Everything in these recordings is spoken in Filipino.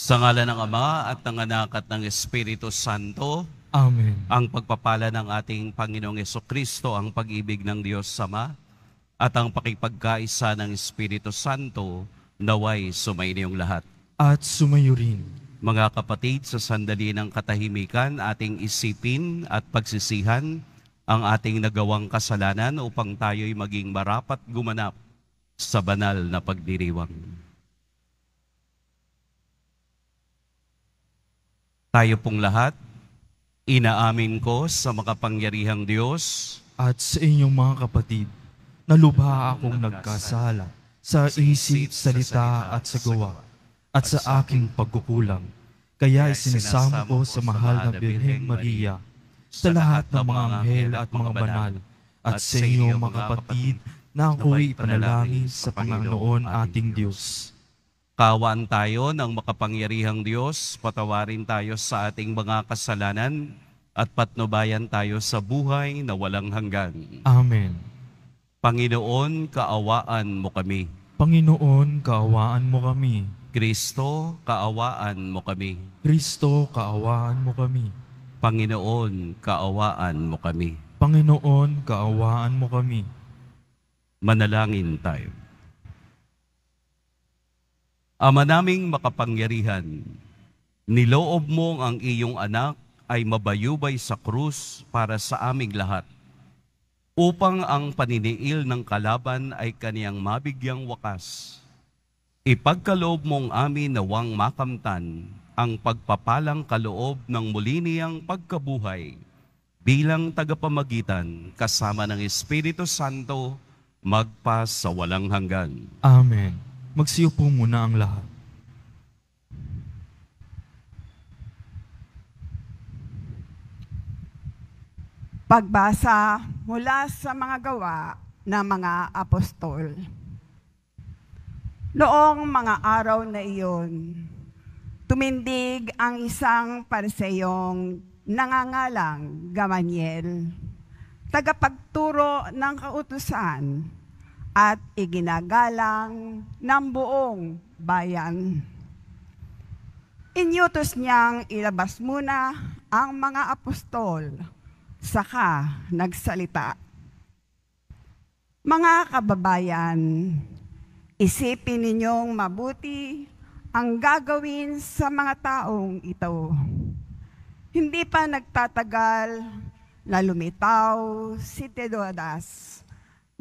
Sa ngalan ng Ama at ng Anak at ng Espiritu Santo, Amen. ang pagpapala ng ating Panginoong Jesucristo, ang pag-ibig ng Diyos Ama, at ang pakipagkaisa ng Espiritu Santo, naway sumainiyong lahat. At sumayo rin. Mga kapatid, sa sandali ng katahimikan, ating isipin at pagsisihan ang ating nagawang kasalanan upang tayo'y maging marapat gumanap sa banal na pagdiriwang. Tayo pong lahat, inaamin ko sa makapangyarihang Diyos At sa inyong mga kapatid, na lubha akong nagkasala sa isip, salita at sa gawa, at sa aking pagkukulang. Kaya isinasamo ko sa mahal na Birheng Maria, sa lahat ng mga anghel at mga banal, at sa inyong mga kapatid, na ako'y ipanalangin sa Panginoon ating Diyos. Kaawaan tayo ng makapangyarihang Diyos, patawarin tayo sa ating mga kasalanan at patnubayan tayo sa buhay na walang hanggan. Amen. Panginoon, kaawaan mo kami. Panginoon, kaawaan mo kami. Kristo, kaawaan mo kami. Kristo, kaawaan mo kami. Panginoon, kaawaan mo kami. Panginoon, kaawaan mo kami. Manalangin tayo. Ama naming makapangyarihan, niloob mo ang iyong anak ay mabayubay sa krus para sa aming lahat, upang ang paniniil ng kalaban ay kaniyang mabigyang wakas. Ipagkaloob mong amin nawang makamtan ang pagpapalang kaloob ng muli niyang pagkabuhay bilang tagapamagitan kasama ng Espiritu Santo magpa sa walang hanggan. Amen. Magsiupo muna ang lahat. Pagbasa mula sa mga gawa ng mga apostol. Noong mga araw na iyon, tumindig ang isang Pariseyong nangangalang Gamaliel, tagapagturo ng kautusan at iginagalang ng buong bayan. Inyutos niyang ilabas muna ang mga apostol, saka nagsalita. Mga kababayan, isipin ninyong mabuti ang gagawin sa mga taong ito. Hindi pa nagtatagal na lumitaw si Teudas,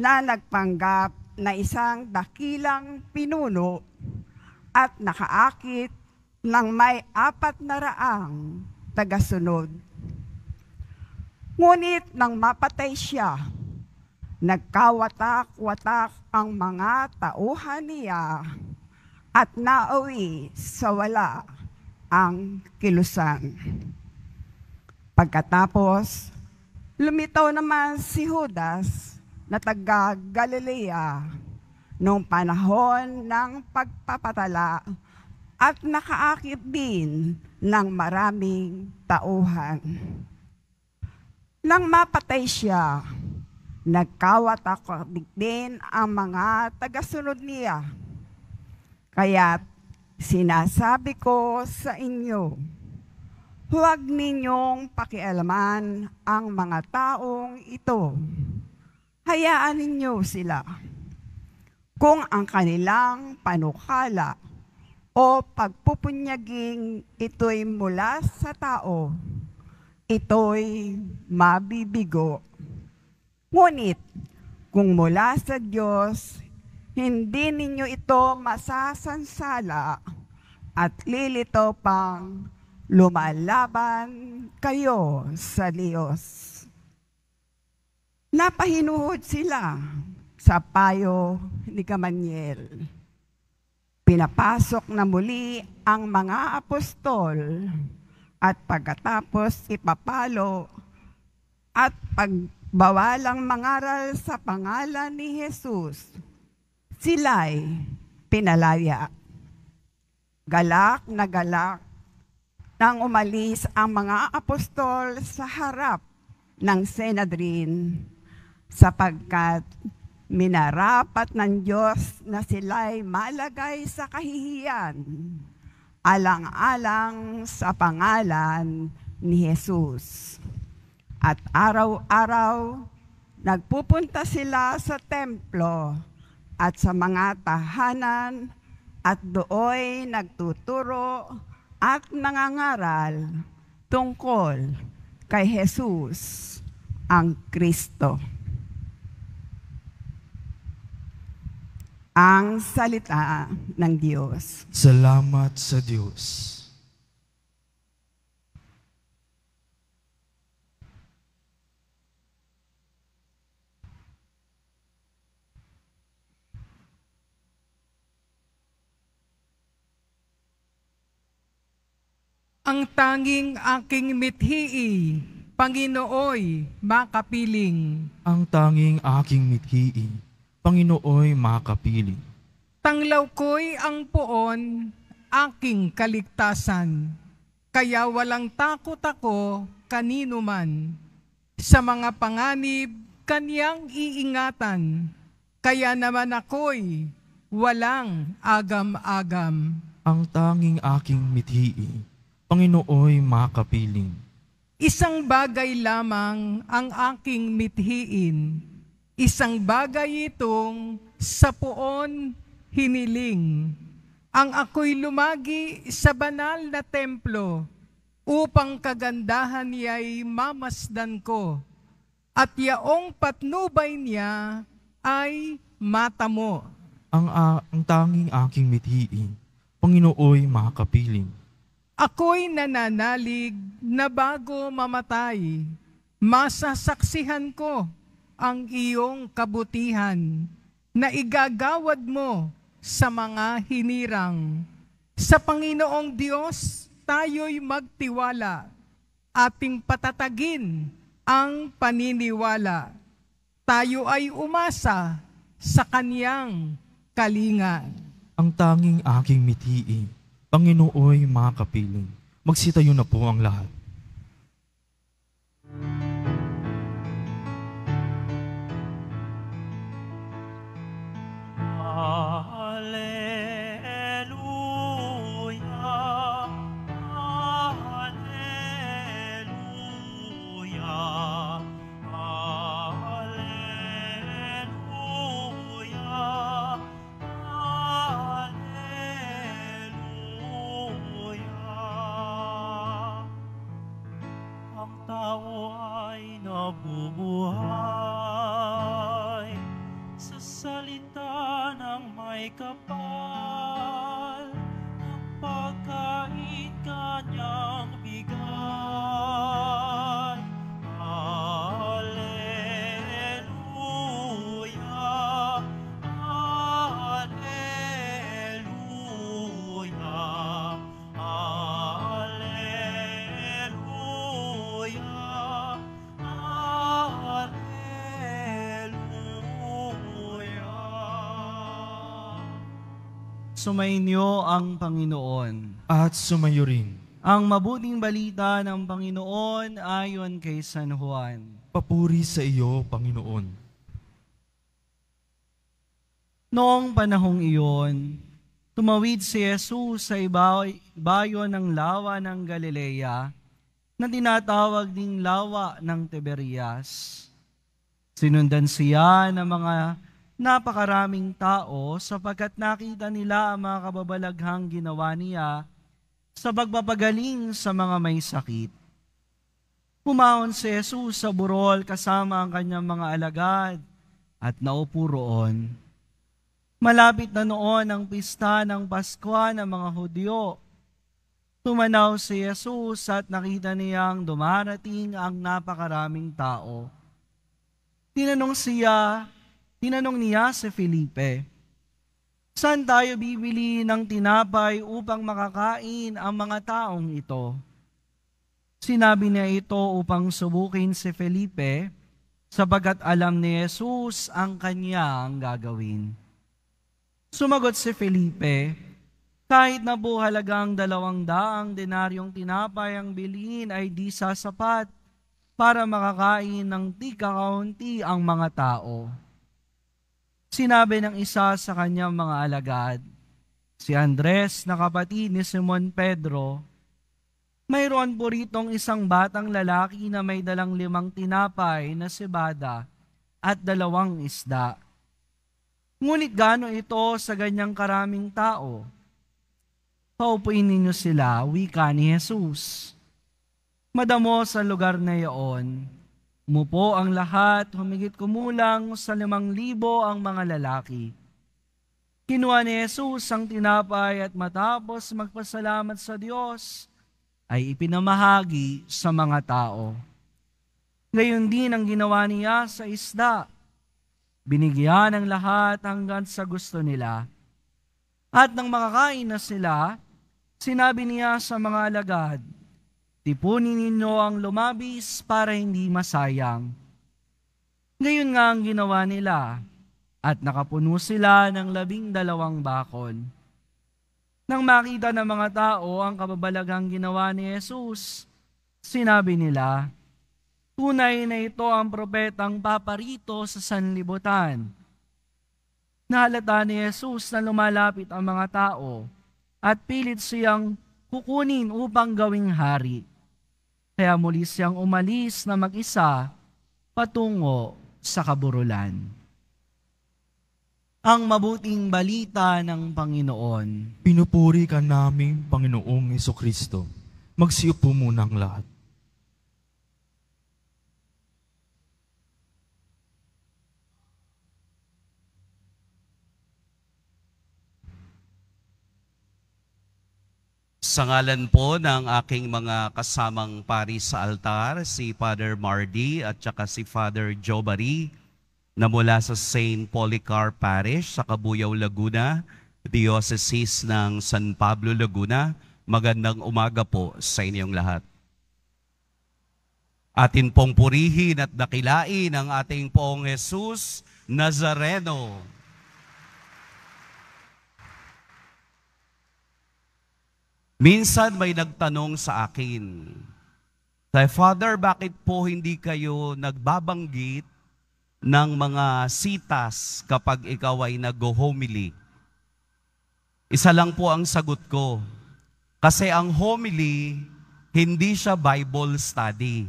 na nagpanggap na isang dakilang pinuno at nakaakit ng may 400 tagasunod. Ngunit nang mapatay siya, nagkawatak-watak ang mga tauhan niya at nauwi sa wala ang kilusan. Pagkatapos, lumitaw naman si Judas na taga Galilea noong panahon ng pagpapatala at nakaakit din ng maraming tauhan. Nang mapatay siya, nagkawatak din ang mga tagasunod niya. Kaya't sinasabi ko sa inyo, huwag ninyong pakialaman ang mga taong ito. Hayaan ninyo sila. Kung ang kanilang panukala o pagpupunyaging ito'y mula sa tao, ito'y mabibigo. Ngunit kung mula sa Diyos, hindi ninyo ito masasansala at lilito pang lumalaban kayo sa Diyos. Napahinuhod sila sa payo ni Gamaliel. Pinapasok na muli ang mga apostol at pagkatapos ipapalo at pagbawalang mangaral sa pangalan ni Jesus, sila'y pinalaya. Galak na galak nang umalis ang mga apostol sa harap ng Sanhedrin, sapagkat minarapat ng Diyos na sila'y malagay sa kahihiyan alang-alang sa pangalan ni Jesus. At araw-araw, nagpupunta sila sa templo at sa mga tahanan at dooy nagtuturo at nangangaral tungkol kay Jesus ang Kristo. Ang salita ng Diyos. Salamat sa Diyos. Ang tanging aking mithi, Panginooy makapiling. Ang tanging aking mithi, Panginooy makapiling. Tanglaw ko'y ang poon, aking kaligtasan. Kaya walang takot ako kanino man. Sa mga panganib, kaniyang iingatan. Kaya naman ako'y walang agam-agam. Ang tanging aking mithi, Panginooy makapiling. Isang bagay lamang ang aking mithiin. Isang bagay itong sa poon hiniling. Ang ako'y lumagi sa banal na templo upang kagandahan niya'y mamasdan ko. At yaong patnubay niya ay matamo. Ang tanging aking mithi, Panginooy makapiling. Ako'y nananalig na bago mamatay, masasaksihan ko ang iyong kabutihan na igagawad mo sa mga hinirang. Sa Panginoong Diyos, tayo'y magtiwala, ating patatagin ang paniniwala. Tayo ay umasa sa Kaniyang kalinga. Ang tanging aking mithi, Panginooy makapiling. Magsitayo na po ang lahat. Nabubuhay sa salita ng may kapal, ang pagkain kanyang bigay. Alleluia, Alleluia, Sumainyo ang Panginoon. At sumayo rin. Ang mabuting balita ng Panginoon ayon kay San Juan. Papuri sa iyo, Panginoon. Noong panahong iyon, tumawid si Jesus sa ibayo ng lawa ng Galilea na tinatawag ding lawa ng Tiberias. Sinundan siya ng mga napakaraming tao sapagkat nakita nila ang mga kababalaghang ginawa niya sa pagpapagaling sa mga may sakit. Pumahon si Jesus sa burol kasama ang kanyang mga alagad at naupo roon. Malapit na noon ang pista ng Paskwa ng mga Hudyo. Tumanaw si Jesus at nakita niyang dumarating ang napakaraming tao. Tinanong niya si Felipe, "Saan tayo bibili ng tinapay upang makakain ang mga taong ito?" Sinabi niya ito upang subukin si Felipe, sabagat alam ni Jesus ang kanyang gagawin. Sumagot si Felipe, "Kahit na po halagang 200 denaryong tinapay ang bilhin ay di sasapat para makakain ng tika-kaunti ang mga tao." Sinabi ng isa sa kanyang mga alagad, si Andres na kapatid ni Simon Pedro, mayroon po ritong isang batang lalaki na may dalang 5 tinapay na sibada at 2 isda. Ngunit gaano ito sa ganyang karaming tao? Paupuin ninyo sila, wika ni Jesus. Madamo sa lugar na iyon, umupo ang lahat, humigit kumulang sa 5,000 ang mga lalaki. Kinuha ni Jesus ang tinapay at matapos magpasalamat sa Diyos, ay ipinamahagi sa mga tao. Gayon din ang ginawa niya sa isda. Binigyan ang lahat hanggang sa gusto nila. At nang makakain na sila, sinabi niya sa mga alagad, tipunin ninyo ang lumabis para hindi masayang. Ngayon nga ang ginawa nila, at nakapuno sila ng 12 bakol. Nang makita ng mga tao ang kababalaghang ginawa ni Jesus, sinabi nila, tunay na ito ang propetang paparito sa sanlibutan. Nahalata ni Jesus na lumalapit ang mga tao at pilit siyang kukunin upang gawing hari. Kaya muli siyang umalis na mag-isa patungo sa kaburulan. Ang mabuting balita ng Panginoon. Pinupuri ka namin, Panginoong Hesukristo. Magsiupo muna ang lahat. Sa ngalan po ng aking mga kasamang pari sa altar, si Father Mardy at saka si Father Jobari, na mula sa St. Polycarp Parish sa Cabuyao, Laguna, Diocese ng San Pablo, Laguna. Magandang umaga po sa inyong lahat. Atin pong purihin at dakilain ang ating Poong Jesus Nazareno. Minsan may nagtanong sa akin, Father, bakit po hindi kayo nagbabanggit ng mga sitas kapag ikaw ay nag-homily? Isa lang po ang sagot ko. Kasi ang homily, hindi siya Bible study.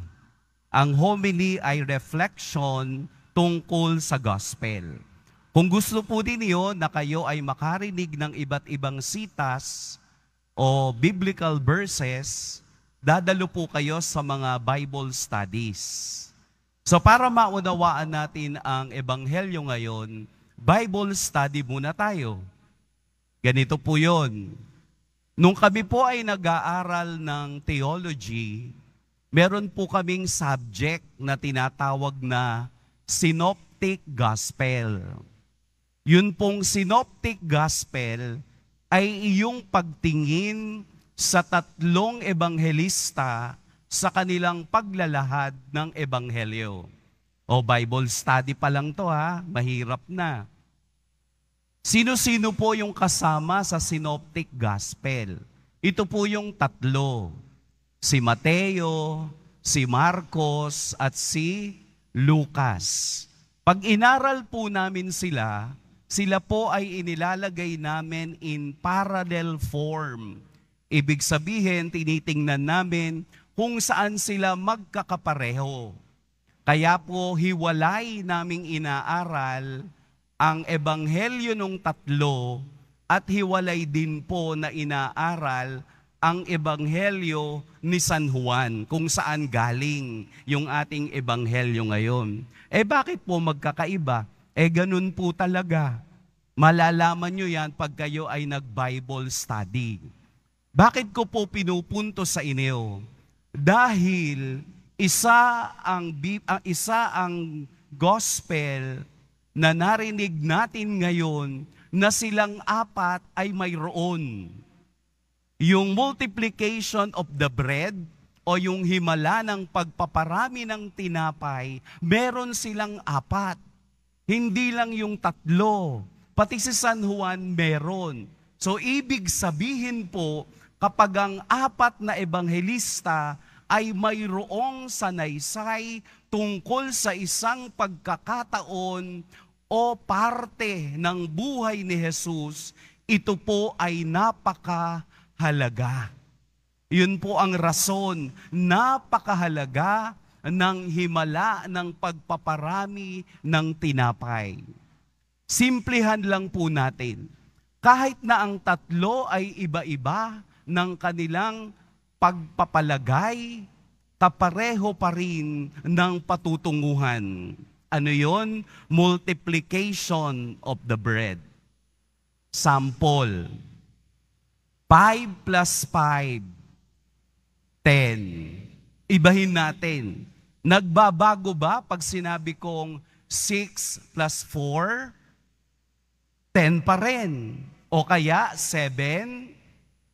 Ang homily ay reflection tungkol sa gospel. Kung gusto po din niyo na kayo ay makarinig ng iba't ibang sitas o biblical verses, dadalo po kayo sa mga Bible studies. So para maunawaan natin ang Ebanghelyo ngayon, Bible study muna tayo. Ganito po yun. Nung kami po ay nag-aaral ng theology, meron po kaming subject na tinatawag na Synoptic Gospel. Yun pong Synoptic Gospel ay iyong pagtingin sa 3 ebanghelista sa kanilang paglalahad ng Ebanghelyo. O Bible study pa lang to ha, mahirap na. Sino-sino po yung kasama sa Synoptic Gospel? Ito po yung 3. Si Mateo, si Marcos, at si Lucas. Pag inaral po namin sila, sila po ay inilalagay namin in parallel form. Ibig sabihin, tinitingnan namin kung saan sila magkakapareho. Kaya po hiwalay naming inaaral ang Ebanghelyo ng 3 at hiwalay din po na inaaral ang Ebanghelyo ni San Juan, kung saan galing yung ating Ebanghelyo ngayon. Bakit po magkakaiba? Ganun po talaga. Malalaman nyo yan pag kayo ay nag-Bible study. Bakit ko po pinupunto sa inyo? Dahil isa ang gospel na narinig natin ngayon na silang 4 ay mayroon. Yung multiplication of the bread o yung himala ng pagpaparami ng tinapay, meron silang 4. Hindi lang yung 3. Pati si San Juan meron. So ibig sabihin po, kapag ang 4 na ebanghelista ay mayroong sanaysay tungkol sa isang pagkakataon o parte ng buhay ni Jesus, ito po ay napakahalaga. Yun po ang rason, napakahalaga ng himala ng pagpaparami ng tinapay. Simplihan lang po natin. Kahit na ang tatlo ay iba-iba ng kanilang pagpapalagay, kapareho pa rin ng patutunguhan. Ano yon? Multiplication of the bread. Sample. 5 plus 5, 10. Ibahin natin. Nagbabago ba pag sinabi kong 6 plus 4? 10 pa rin. O kaya 7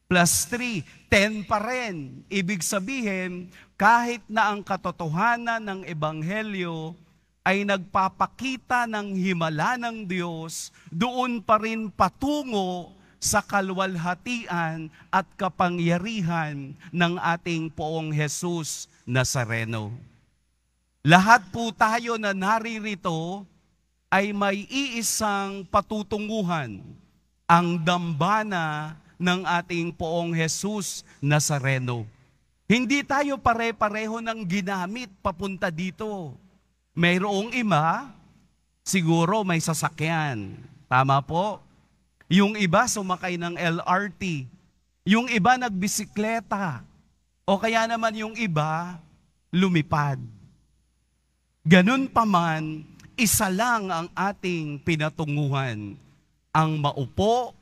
plus 3, 10 pa rin. Ibig sabihin, kahit na ang katotohanan ng Ebanghelyo ay nagpapakita ng himala ng Diyos, doon pa rin patungo sa kalwalhatian at kapangyarihan ng ating Poong Jesus Nazareno. Lahat po tayo na naririto ay may iisang patutunguhan, ang dambana ng ating Poong Jesus Nazareno. Hindi tayo pare-pareho ng ginamit papunta dito. Mayroong iba, siguro may sasakyan. Tama po? Yung iba sumakay ng LRT. Yung iba nagbisikleta. O kaya naman yung iba lumipad. Ganun pa man, isa lang ang ating pinatunguhan. Ang maupo,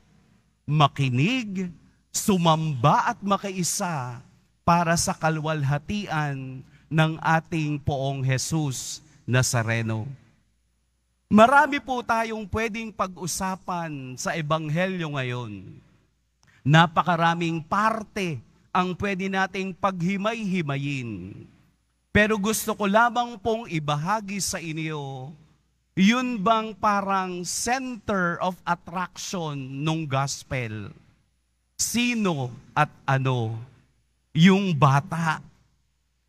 makinig, sumamba at makiisa para sa kalwalhatian ng ating Poong Jesus Nazareno. Marami po tayong pwedeng pag-usapan sa Ebanghelyo ngayon. Napakaraming parte ang pwede nating paghimay-himayin. Pero gusto ko lamang pong ibahagi sa inyo, yun bang parang center of attraction ng gospel? Sino at ano? Yung bata.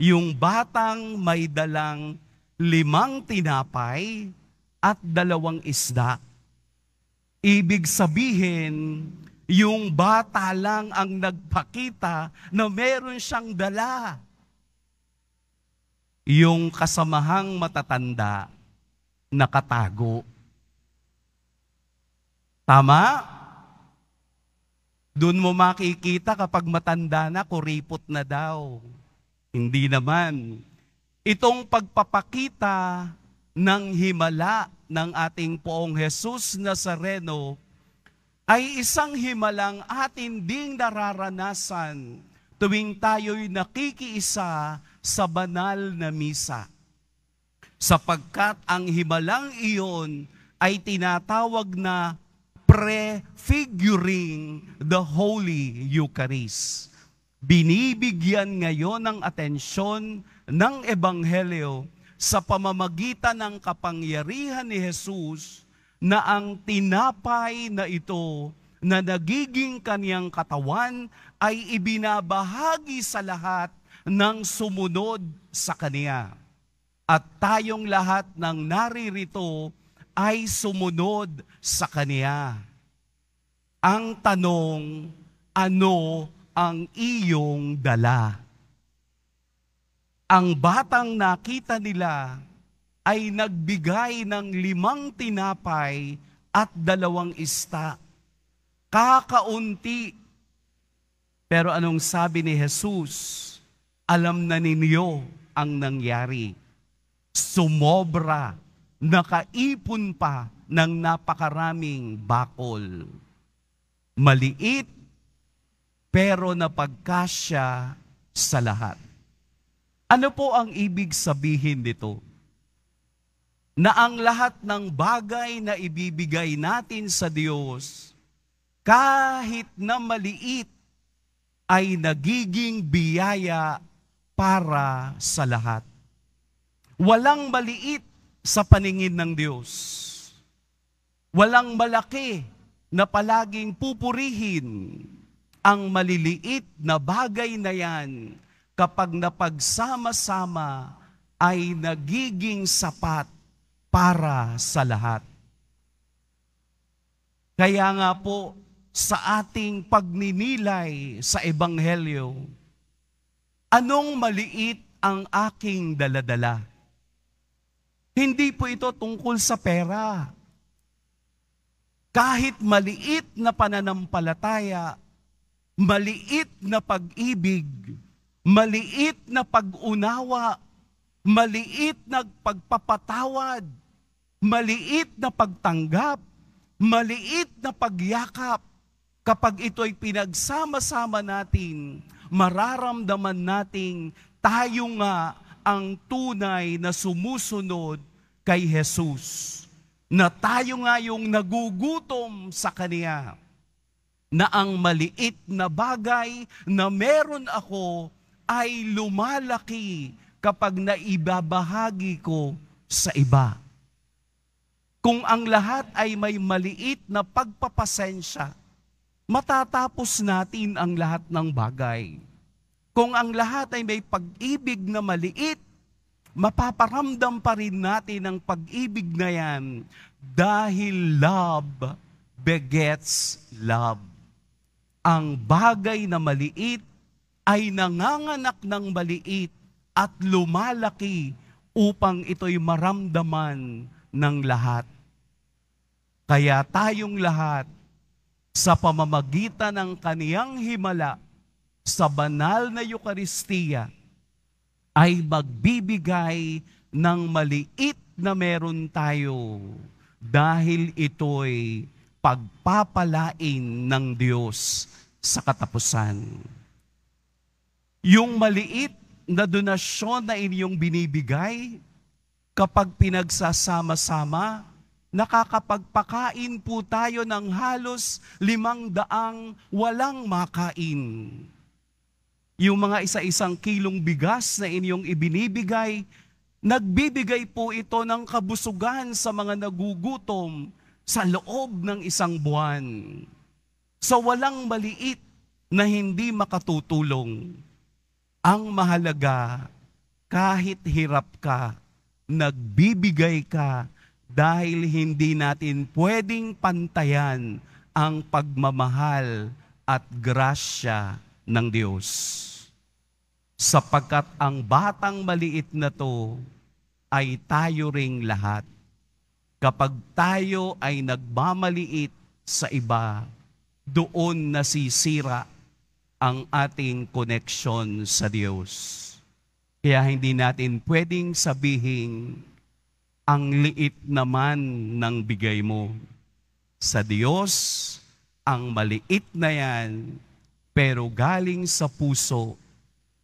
Yung batang may dalang 5 tinapay at 2 isda. Ibig sabihin, yung bata lang ang nagpakita na meron siyang dala. Yung kasamahang matatanda, nakatago. Tama? Doon mo makikita kapag matanda na, kuripot na daw. Hindi naman. Itong pagpapakita ng himala ng ating Poong Jesus Nazareno ay isang himalang atin ding nararanasan tuwing tayo'y nakikiisa sa banal na misa. Sapagkat ang himalang iyon ay tinatawag na prefiguring the Holy Eucharist. Binibigyan ngayon ng atensyon ng Ebanghelyo sa pamamagitan ng kapangyarihan ni Jesus na ang tinapay na ito na nagiging kaniyang katawan ay ibinabahagi sa lahat ng sumunod sa kaniya. At tayong lahat ng naririto ay sumunod sa kaniya. Ang tanong, ano ang iyong dala? Ang batang nakita nila ay nagbigay ng 5 tinapay at 2 isda. Kakaunti. Pero anong sabi ni Jesus? Alam na ninyo ang nangyari. Sumobra, nakaipon pa ng napakaraming bakol. Maliit, pero napagkasya sa lahat. Ano po ang ibig sabihin nito? Na ang lahat ng bagay na ibibigay natin sa Diyos, kahit na maliit, ay nagiging biyaya para sa lahat. Walang maliit sa paningin ng Diyos. Walang malaki na palaging pupurihin. Ang maliliit na bagay na yan, kapag napagsama-sama, ay nagiging sapat para sa lahat. Kaya nga po, sa ating pagninilay sa Ebanghelyo. Anong maliit ang aking daladala? Hindi po ito tungkol sa pera. Kahit maliit na pananampalataya, maliit na pag-ibig, maliit na pag-unawa, maliit na pagpapatawad, maliit na pagtanggap, maliit na pagyakap, kapag ito'y pinagsama-sama natin, mararamdaman nating tayo nga ang tunay na sumusunod kay Jesus. Na tayo nga yung nagugutom sa Kanya. Na ang maliit na bagay na meron ako ay lumalaki kapag naibabahagi ko sa iba. Kung ang lahat ay may maliit na pagpapasensya, matatapos natin ang lahat ng bagay. Kung ang lahat ay may pag-ibig na maliit, mapaparamdam pa rin natin ang pag-ibig na yan dahil love begets love. Ang bagay na maliit ay nanganganak ng maliit at lumalaki upang ito'y maramdaman ng lahat. Kaya tayong lahat, sa pamamagitan ng kaniyang himala sa banal na Eucharistia, ay magbibigay ng maliit na meron tayo dahil ito'y pagpapalain ng Diyos sa katapusan. Yung maliit na donasyon na inyong binibigay, kapag pinagsasama-sama, nakakapagpakain po tayo ng halos 500 walang makain. Yung mga isa-isang kilong bigas na inyong ibinibigay, nagbibigay po ito ng kabusugan sa mga nagugutom sa loob ng isang buwan. Sa walang maliit na hindi makatutulong. Ang mahalaga, kahit hirap ka, nagbibigay ka dahil hindi natin pwedeng pantayan ang pagmamahal at grasya ng Diyos. Sapagkat ang batang maliit na to ay tayo ring lahat. Kapag tayo ay nagmamaliit sa iba, doon nasisira ang ating koneksyon sa Diyos. Kaya hindi natin pwedeng sabihin, ang liit naman ng bigay mo. Sa Diyos, ang maliit na yan, pero galing sa puso,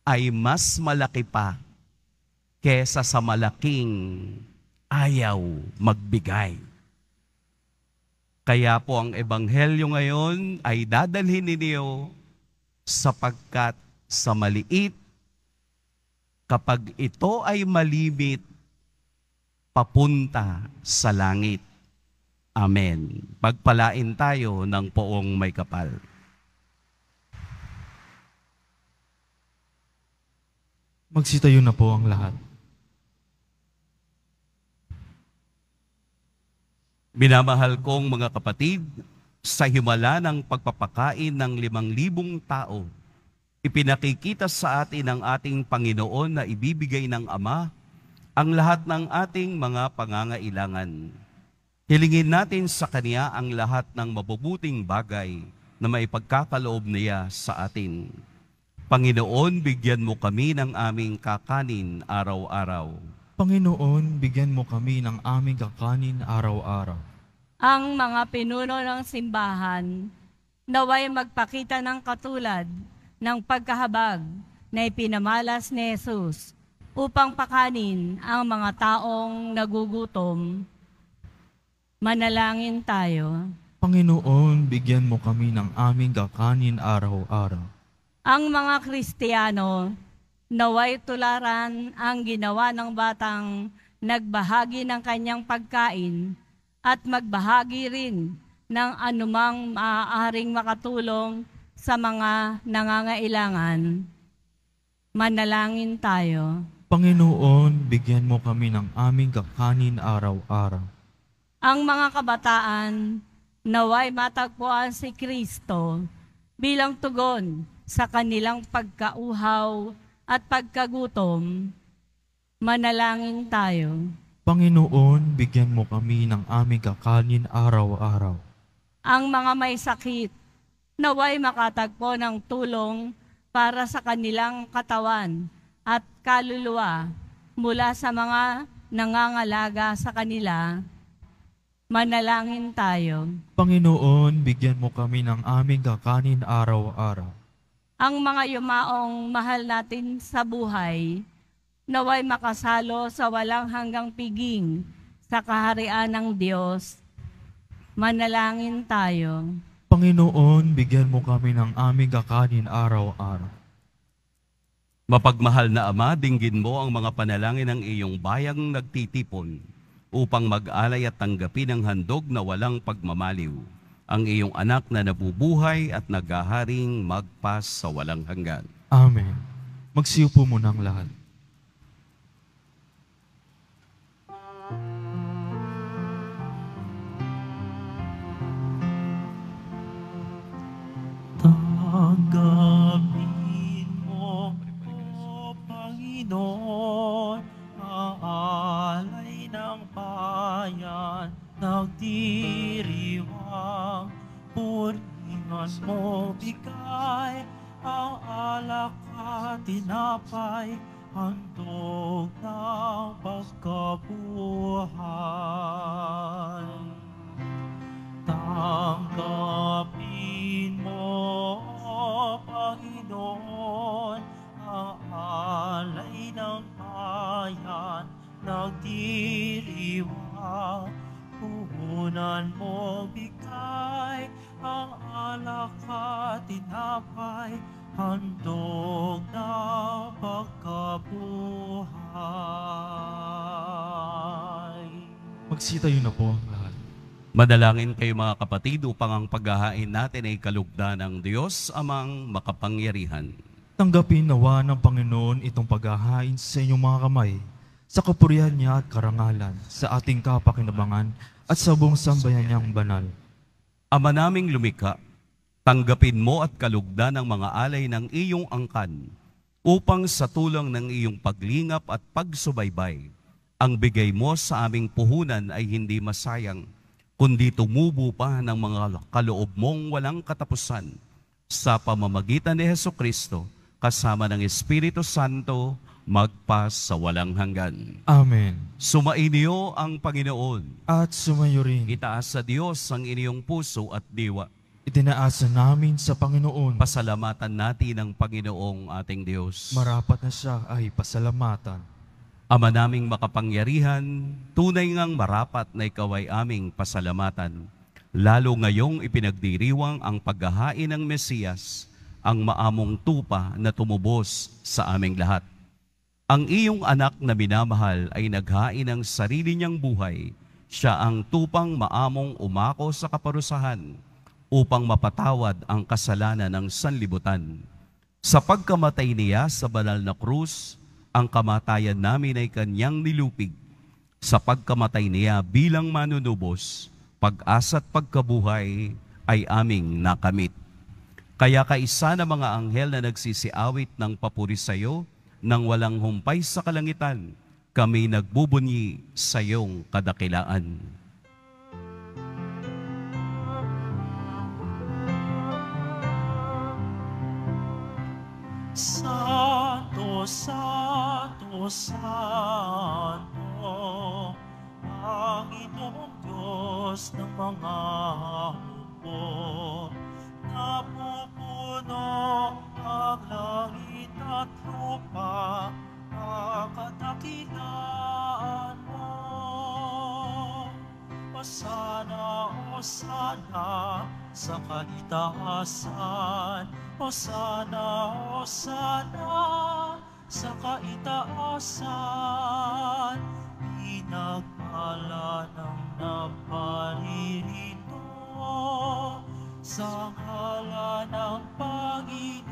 ay mas malaki pa kesa sa malaking ayaw magbigay. Kaya po ang Ebanghelyo ngayon ay dadalhin ninyo sapagkat sa maliit, kapag ito ay malimit, papunta sa langit. Amen. Pagpalain tayo ng poong may kapal. Magsitayo na po ang lahat. Minamahal kong mga kapatid, sa himala ng pagpapakain ng 5,000 tao, ipinakikita sa atin ng ating Panginoon na ibibigay ng Ama ang lahat ng ating mga pangangailangan. Hilingin natin sa Kanya ang lahat ng mabubuting bagay na maipagkakaloob niya sa atin. Panginoon, bigyan mo kami ng aming kakanin araw-araw. Panginoon, bigyan mo kami ng aming kakanin araw-araw. Ang mga pinuno ng simbahan, naway magpakita ng katulad ng pagkahabag na ipinamalas ni Jesus upang pakanin ang mga taong nagugutom. Manalangin tayo. Panginoon, bigyan mo kami ng aming kakanin araw-araw. Ang mga Kristiyano, naway tularan ang ginawa ng batang nagbahagi ng kanyang pagkain at magbahagi rin ng anumang maaaring makatulong sa mga nangangailangan. Manalangin tayo. Panginoon, bigyan mo kami ng aming kakanin araw-araw. Ang mga kabataan, Naway matagpuan si Kristo bilang tugon sa kanilang pagkauhaw at pagkagutom. Manalangin tayo. Panginoon, bigyan mo kami ng aming kakanin araw-araw. Ang mga may sakit, naway makatagpo ng tulong para sa kanilang katawan at kaluluwa mula sa mga nangangalaga sa kanila. Manalangin tayo. Panginoon, bigyan mo kami ng aming kakanin araw-araw. Ang mga yumaong mahal natin sa buhay, naway makasalo sa walang hanggang piging sa kaharian ng Diyos. Manalangin tayo. Panginoon, bigyan mo kami ng aming kakanin araw-araw. Mapagmahal na Ama, dinggin mo ang mga panalangin ng iyong bayang nagtitipon upang mag-alay at tanggapin ang handog na walang pagmamaliw, ang iyong anak na nabubuhay at naghaharing magpas sa walang hanggan. Amen. Magsiupo muna ang lahat. Tanggapin mo, O Panginoon, ang alay ng bayan, nagdiriwang, puringan mo bigay, ang alak at tinapay, handog ng pagkabuhay. Tanggapin mo, O Panginoon, ang alay ng bayan, nagdiriwang, puhunan mo bigay, ang alak at tinapay, handog na pagkabuhay. Magsitayo na po ang lahat. Madalangin kayo mga kapatid upang ang paghahain natin ay kalugdan ng Diyos amang makapangyarihan. Tanggapin nawa ng Panginoon itong paghahain sa inyong mga kamay, sa kapurihan niya at karangalan, sa ating kapakinabangan at sa buong sambayan niyang banal. Ama naming lumikha, tanggapin mo at kalugdan ang mga alay ng iyong angkan, upang sa tulong ng iyong paglingap at pagsubaybay, ang bigay mo sa aming puhunan ay hindi masayang, kundi tumubo pa ng mga kaloob mong walang katapusan, sa pamamagitan ni Hesukristo, kasama ng Espiritu Santo, magpas sa walang hanggan. Amen. Sumainyo ang Panginoon. At sumayo rin. Itaas sa Diyos ang inyong puso at diwa. Itinaasa namin sa Panginoon. Pasalamatan natin ang Panginoong ating Diyos. Marapat na siya ay pasalamatan. Ama naming makapangyarihan, tunay ngang marapat na ikaw ay aming pasalamatan. Lalo ngayong ipinagdiriwang ang paghahain ng Mesiyas, ang maamong tupa na tumubos sa aming lahat. Ang iyong anak na minamahal ay naghain ng sarili niyang buhay. Siya ang tupang maamong umako sa kaparusahan upang mapatawad ang kasalanan ng sanlibutan. Sa pagkamatay niya sa banal na krus, ang kamatayan namin ay kanyang nilupig. Sa pagkamatay niya bilang manunubos, pag-asa at pagkabuhay ay aming nakamit. Kaya kaisa na mga anghel na nagsisiawit ng papuri sa iyo, nang walang humpay sa kalangitan, kami nagbubunyi sa iyong kadakilaan. Santo, Santo, Santo, Panginoong Diyos ng mga hukbo, napupuno ang langit at lupa, ang kadakilaan mo. Hosana, Hosana, sa kaitaasan, Hosana, Hosana, sa kaitaasan, pinagpala ng naparirito, sa ngalan ng Panginoon.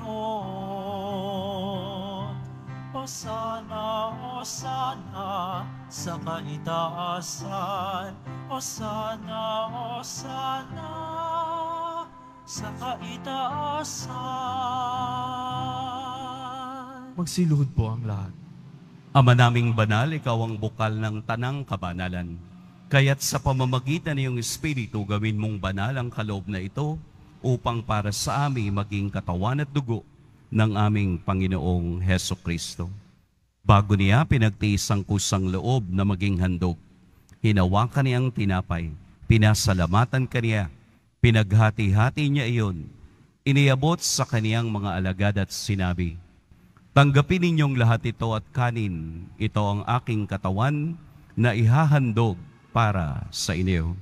Hosana, Hosana, sa kaitaasan, Hosana, Hosana, sa kaitaasan. Magsiluhod po ang lahat. Ama naming banal, ikaw ang bukal ng tanang kabanalan. Kaya't sa pamamagitan ng iyong Espiritu, gawin mong banal ang kaloob na ito upang para sa amin maging katawan at dugo ng aming Panginoong Heso Kristo. Bago niya pinagtiis ang kusang loob na maging handog, hinawakan niya ang tinapay, pinasalamatan kaniya, pinaghati-hati niya iyon, iniabot sa kaniyang mga alagad at sinabi, "Tanggapin ninyong lahat ito at kanin, ito ang aking katawan na ihahandog para sa inyo."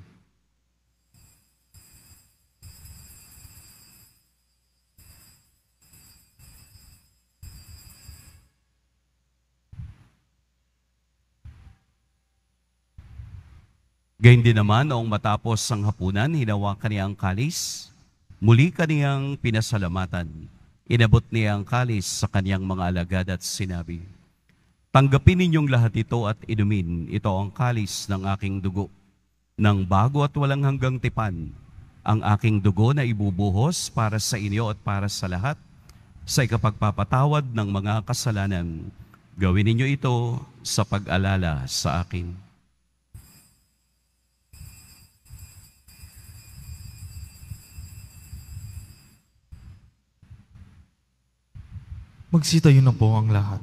Gayun din naman, noong matapos ang hapunan, hinawakan niya ang kalis, muli kaniyang pinasalamatan. Inabot niya ang kalis sa kaniyang mga alagad at sinabi, "Tanggapin ninyong lahat ito at inumin, ito ang kalis ng aking dugo, ng bago at walang hanggang tipan, ang aking dugo na ibubuhos para sa inyo at para sa lahat, sa ikapagpapatawad ng mga kasalanan. Gawin ninyo ito sa pag-alala sa akin." Magsitayo na po ang lahat.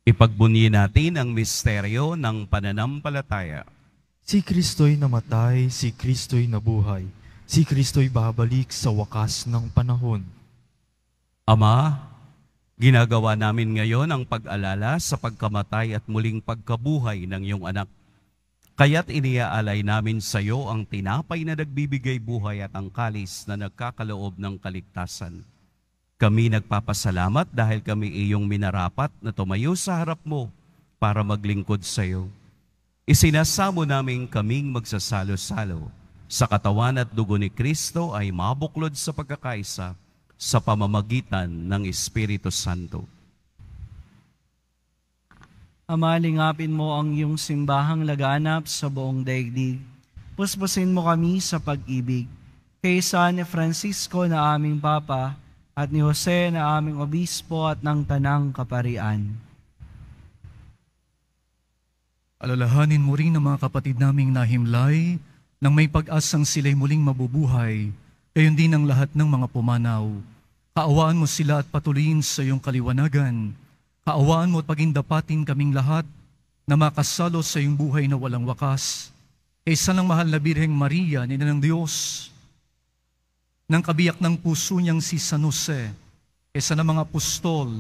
Ipagbunyi natin ang misteryo ng pananampalataya. Si Kristo'y namatay, si Kristo'y nabuhay, si Kristo'y babalik sa wakas ng panahon. Ama, ginagawa namin ngayon ang pag-alala sa pagkamatay at muling pagkabuhay ng iyong anak. Kaya't iniaalay namin sa iyo ang tinapay na nagbibigay buhay at ang kalis na nagkakaloob ng kaligtasan. Kami nagpapasalamat dahil kami iyong minarapat na tumayo sa harap mo para maglingkod sa iyo. Isinasamo namin kaming magsasalo-salo sa katawan at dugo ni Kristo ay mabuklod sa pagkakaisa sa pamamagitan ng Espiritu Santo. Ama, lingapin mo ang iyong simbahang laganap sa buong daigdig. Puspusin mo kami sa pag-ibig. Kay San Francisco na aming Papa, at ni Jose na aming obispo at ng tanang kaparian. Alalahanin mo rin ang mga kapatid naming nahimlay nang may pag-asang sila'y muling mabubuhay, gayon din ang lahat ng mga pumanaw. Kaawaan mo sila at patuloyin sa iyong kaliwanagan. Kaawaan mo at pagindapatin kaming lahat na makasalo sa iyong buhay na walang wakas. Kaysa ng mahal na Birheng Maria, Ina ng Diyos, ng kabiyak ng puso niyang si San Jose, kaysa ng mga apostol,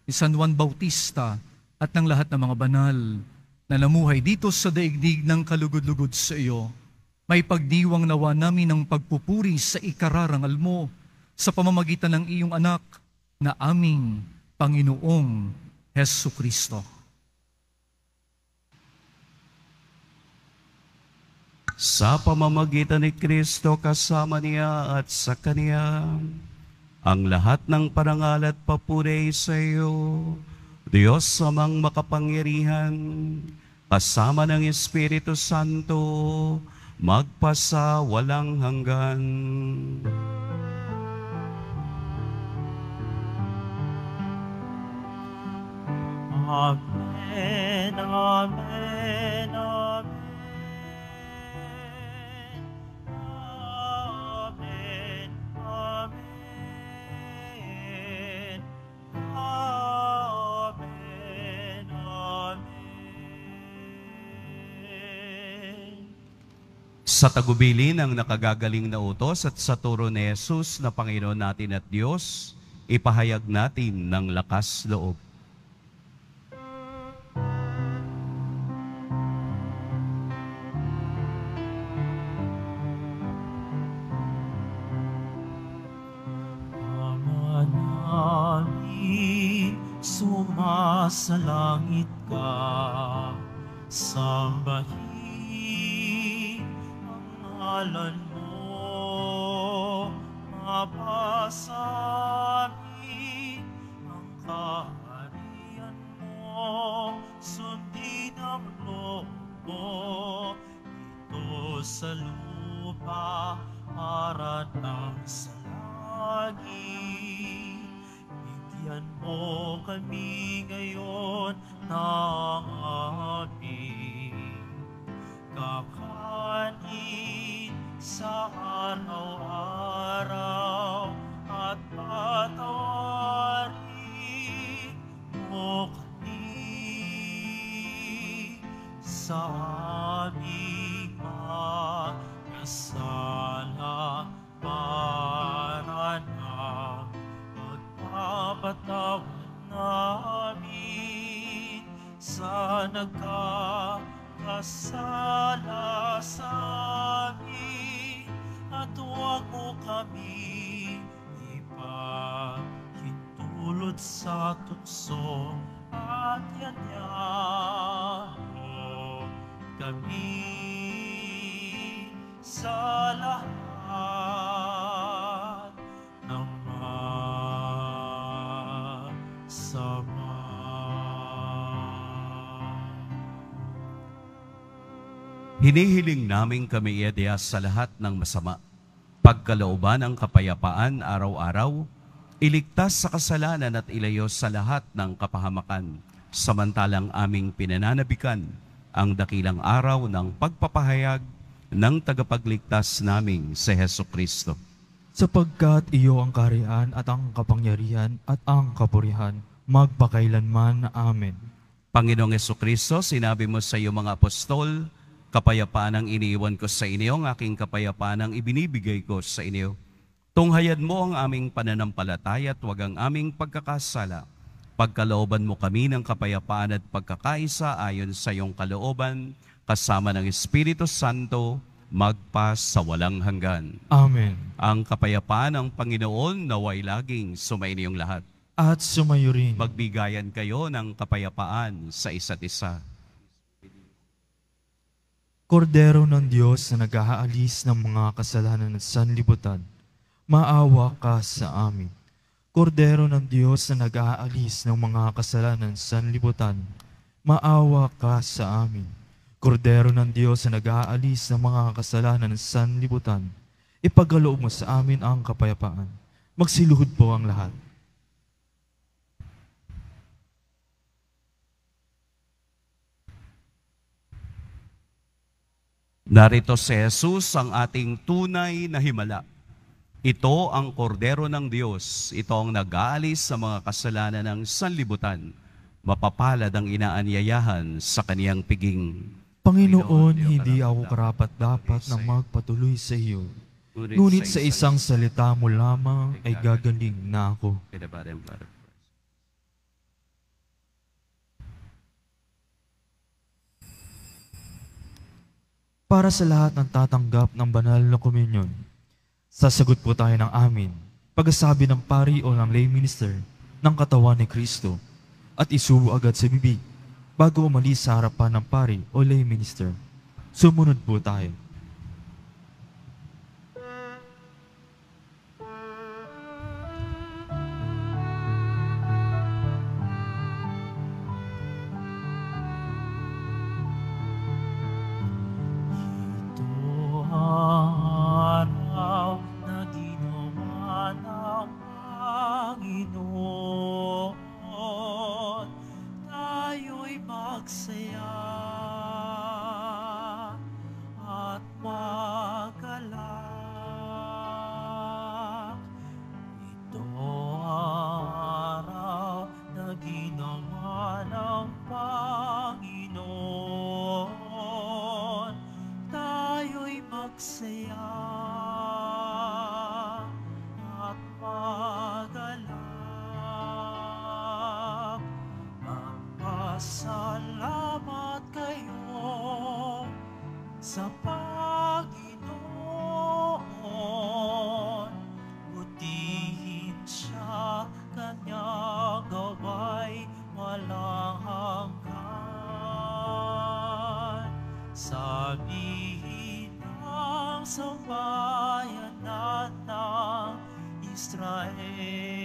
ni San Juan Bautista, at ng lahat ng mga banal na namuhay dito sa daigdig ng kalugod-lugod sa iyo, may pagdiwang nawa namin ng pagpupuri sa ikararangal mo sa pamamagitan ng iyong anak na aming Panginoong Hesu Kristo. Sa pamamagitan ni Kristo kasama niya at sa Kaniya, ang lahat ng parangal at papuri sa iyo, Diyos amang makapangyarihan, kasama ng Espiritu Santo, magpasa walang hanggan. Amen, amen, amen. Sa tagubilin ng nakagagaling na utos at sa turo ni Jesus na Panginoon natin at Diyos, ipahayag natin ng lakas loob. Ama namin, sumasalangit ka, sambahin ngalan mo, mapasamin ang kaharian mo, sundin ang loob mo, ito sa lupa para kami ngayon ng aming kakanin sa araw-araw at patawarin mo kami sa aming mga kasala para na magpapatawad namin sa nagkakasala sa amin at huwag mo kami ipahintulot sa tukso at yanyan mo kami sa lahat ng masama. Hinihiling namin kami iadya sa lahat ng masama, pagkalooban ng kapayapaan araw-araw, iligtas sa kasalanan at ilayo sa lahat ng kapahamakan, samantalang aming pinananabikan ang dakilang araw ng pagpapahayag ng tagapagligtas naming si Hesus Kristo. Sapagkat iyo ang kaharian at ang kapangyarihan at ang kapurihan, magpakailanman. Amen. Panginoong Hesus Kristo, sinabi mo sa iyo mga apostol, kapayapaan ang iniiwan ko sa inyo, ang aking kapayapaan ang ibinibigay ko sa inyo. Tunghayan mo ang aming pananampalataya at huwag ang aming pagkakasala. Pagkalooban mo kami ng kapayapaan at pagkakaisa ayon sa iyong kalooban, kasama ng Espiritu Santo, magpa sa walang hanggan. Amen. Ang kapayapaan ng Panginoon naway laging sumainiyong lahat. At sumayo rin. Magbigayan kayo ng kapayapaan sa isa't isa. Kordero ng Diyos na nag-aalis ng mga kasalanan at sanlibutan, maawa ka sa amin. Kordero ng Diyos na nag-aalis ng mga kasalanan at sanlibutan, maawa ka sa amin. Kordero ng Diyos na nag-aalis ng mga kasalanan at sanlibutan, ipagaloob mo sa amin ang kapayapaan. Magsiluhod po ang lahat. Narito si Jesus, ang ating tunay na himala. Ito ang kordero ng Diyos. Ito ang nag-aalis sa mga kasalanan ng sanlibutan. Mapapalad ang inaanyayahan sa kaniyang piging. Panginoon, hindi ako karapat-dapat na magpatuloy sa iyo. Ngunit sa isang salita mo lamang ay gagaling na ako. Para sa lahat ng tatanggap ng banal na komunyon, sasagot po tayo ng amin, pagkasabi ng pari o ng lay minister ng katawan ni Kristo at isubo agad sa bibig bago umalis sa harapan ng pari o lay minister. Sumunod po tayo. Salamat kayo sa Panginoon. Butihin siya, kanyang gaway walang hanggan. Sabihin ng sambayan ng Israel.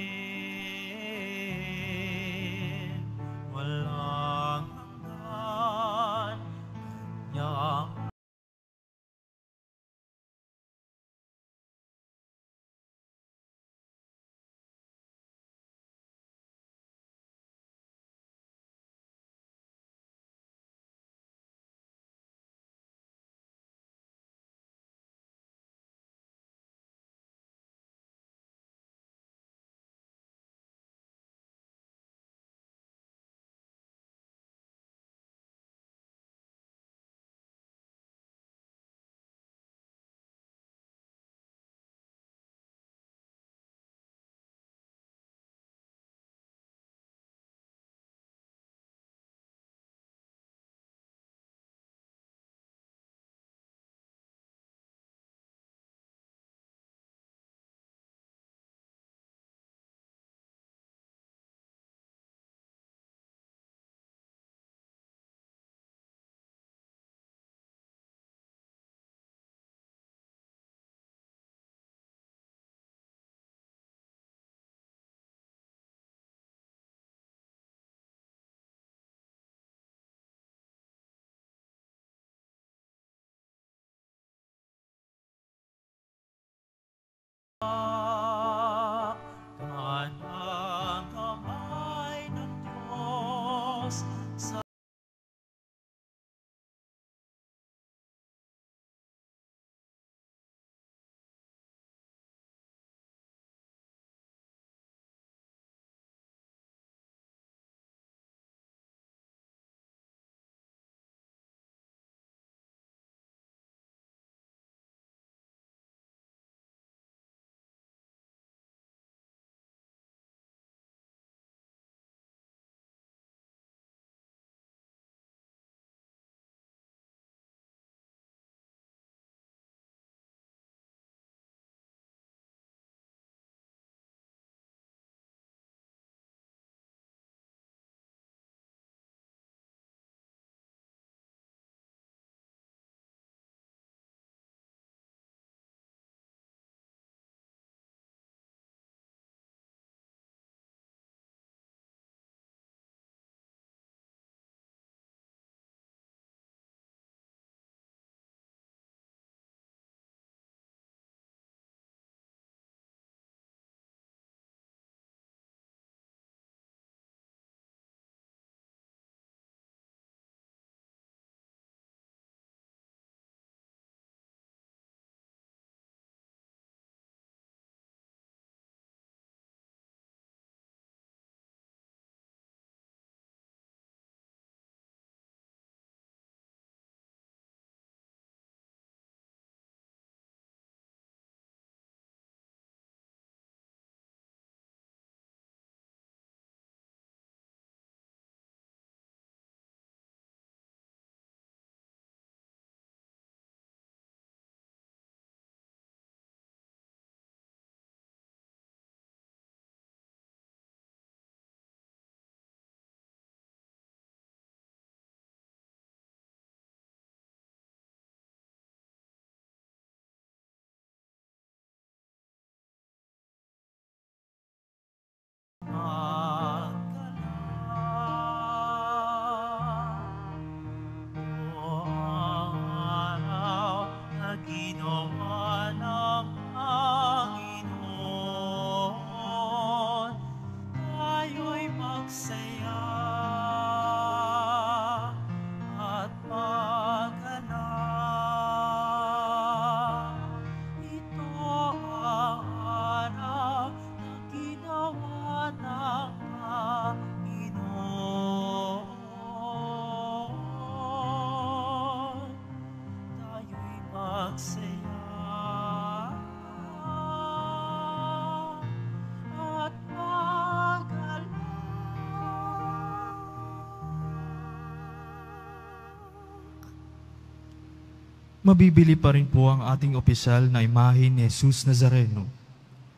mabibili pa rin po ang ating opisyal na imahe ni Jesus Nazareno.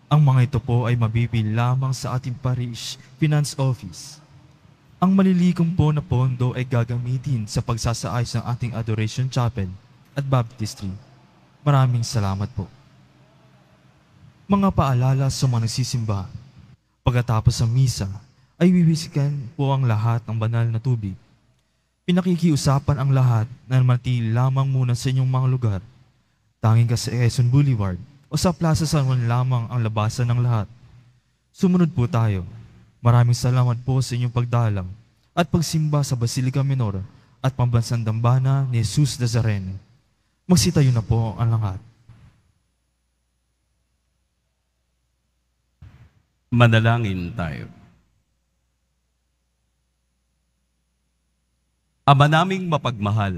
Ang mga ito po ay mabibili lamang sa ating parish finance office. Ang malilikom po na pondo ay gagamitin sa pagsasaayos ng ating Adoration Chapel at Baptistry. Maraming salamat po. Mga paalala sa mga nagsisimba. Pagkatapos ng misa, ay wiwisikan po ang lahat ng banal na tubig. Pinakikiusapan ang lahat na manatili lamang muna sa inyong mga lugar. Tanging ka sa Quezon Boulevard o sa Plaza San Juan lamang ang labasan ng lahat. Sumunod po tayo. Maraming salamat po sa inyong pagdalang at pagsimba sa Basilica Minor at Pambansang Dambana ni Jesus Nazareno. Magsitayo na po ang lahat. Manalangin tayo. Ama naming mapagmahal,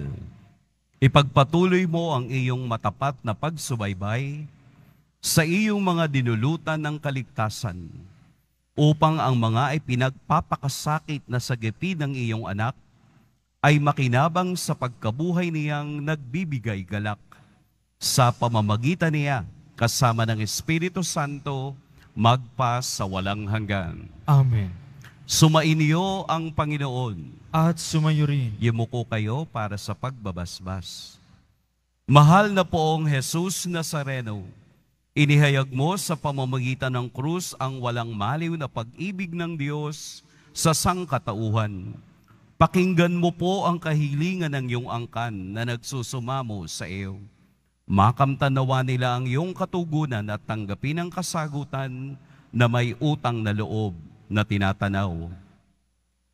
ipagpatuloy mo ang iyong matapat na pagsubaybay sa iyong mga dinulutan ng kaligtasan upang ang mga ipinagpapakasakit na sagipi ng iyong anak ay makinabang sa pagkabuhay niyang nagbibigay galak. Sa pamamagitan niya, kasama ng Espiritu Santo, magpa sa walang hanggan. Amen. Sumainyo ang Panginoon. At sumayo rin. Yumuko kayo para sa pagbabasbas. Mahal na poong Jesus Nazareno, inihayag mo sa pamamagitan ng krus ang walang maliw na pag-ibig ng Diyos sa sangkatauhan. Pakinggan mo po ang kahilingan ng iyong angkan na nagsusumamo sa iyo. Makamtanawa nila ang iyong katugunan at tanggapin ang kasagutan na may utang na loob na tinatanaw.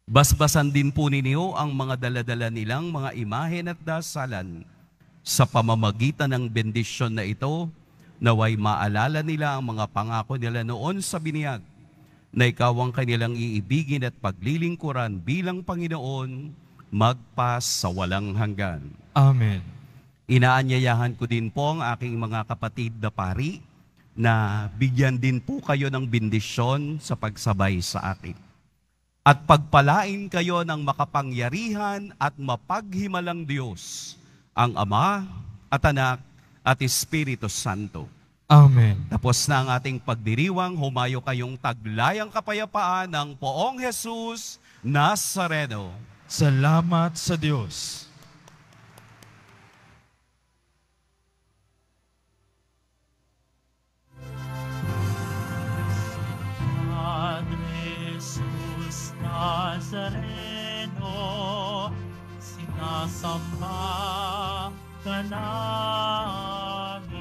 Basbasan din po ninyo ang mga daladala nilang mga imahen at dasalan. Sa pamamagitan ng bendisyon na ito, naway maalala nila ang mga pangako nila noon sa biniyag, na ikaw ang kanilang iibigin at paglilingkuran bilang Panginoon, magpas sa walang hanggan. Amen. Inaanyayahan ko din po ang aking mga kapatid na pari na bigyan din po kayo ng bendisyon sa pagsabay sa akin. At pagpalain kayo ng makapangyarihan at mapaghimalang Diyos, ang Ama at Anak at Espiritu Santo. Amen. Tapos na ang ating pagdiriwang, humayo kayong taglayang kapayapaan ng poong Jesus Nazareno. Salamat sa Diyos. Nazareno, sinasamba ka namin,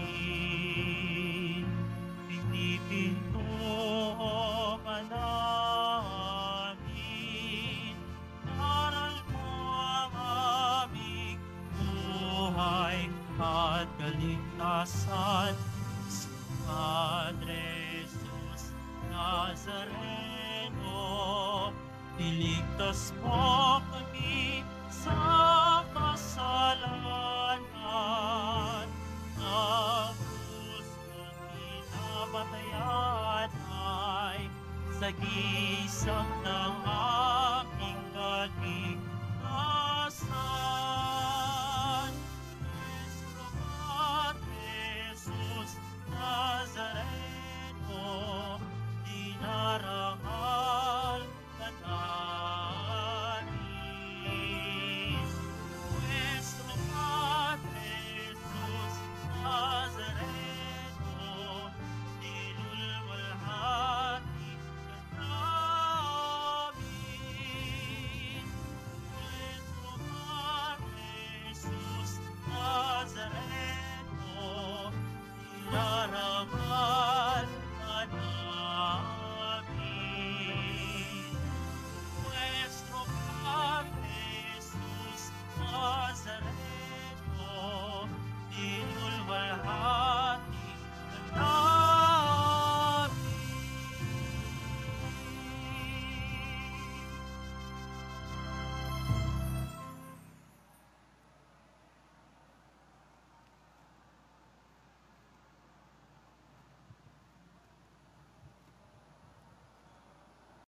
pinipinto ka namin, aral mo ang aming buhay at kaligtasan, si Padre Jesus Nazareno. Iligtas mo kami sa kasalanan, ang gustong pinapatayan ay sagisang ng